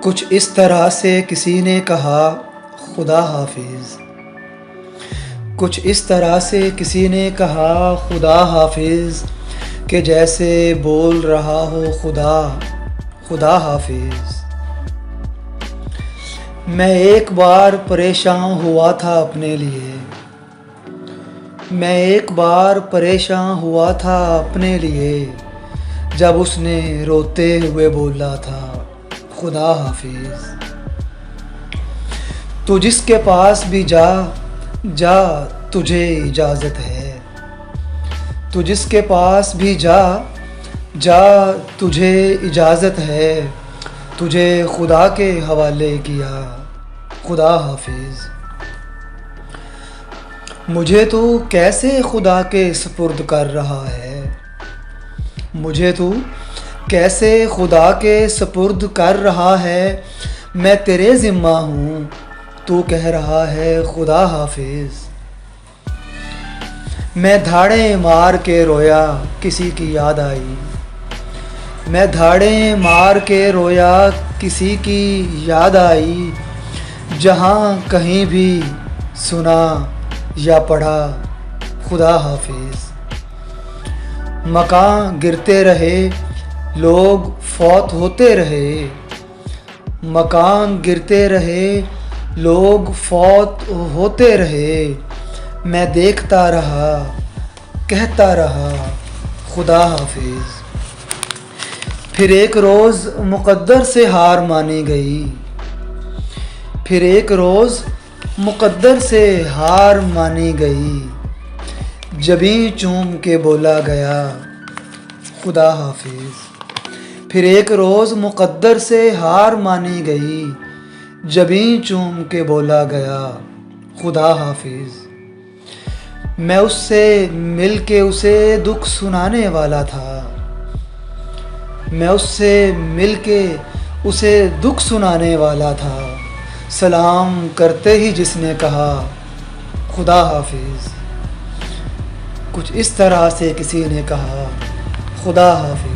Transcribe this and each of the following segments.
کچھ اس طرح سے کسی نے کہا خدا حافظ، کچھ اس طرح سے کسی نے کہا خدا حافظ، کہ جیسے بول رہا ہو خدا خدا حافظ۔ میں ایک بار پریشان ہوا تھا اپنے لیے، میں ایک بار پریشان ہوا تھا اپنے لیے، جب اس نے روتے ہوئے بولا تھا خدا حافظ۔ تو جس کے پاس بھی جا جا تجھے اجازت ہے، تو جس کے پاس بھی جا جا تجھے اجازت ہے، تجھے خدا کے حوالے کیا خدا حافظ۔ مجھے تو کیسے خدا کے سپرد کر رہا ہے، مجھے تو کیسے خدا کے سپرد کر رہا ہے، میں تیرے ذمہ ہوں تو کہہ رہا ہے خدا حافظ۔ میں دھاڑیں مار کے رویا کسی کی یاد آئی، میں دھاڑیں مار کے رویا کسی کی یاد آئی، جہاں کہیں بھی سنا یا پڑھا خدا حافظ۔ مکان گرتے رہے لوگ فوت ہوتے رہے، مکان گرتے رہے لوگ فوت ہوتے رہے، میں دیکھتا رہا کہتا رہا خدا حافظ۔ پھر ایک روز مقدر سے ہار مانی گئی، پھر ایک روز مقدر سے ہار مانی گئی، جبیں چوم کے بولا گیا خدا حافظ۔ پھر ایک روز مقدر سے ہار مانی گئی، جبیں چوم کے بولا گیا خدا حافظ۔ میں اس سے مل کے اسے دکھ سنانے والا تھا، میں اس سے مل کے اسے دکھ سنانے والا تھا، سلام کرتے ہی جس نے کہا خدا حافظ۔ کچھ اس طرح سے کسی نے کہا خدا حافظ،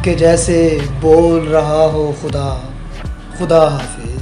کہ جیسے بول رہا ہو خدا خدا حافظ۔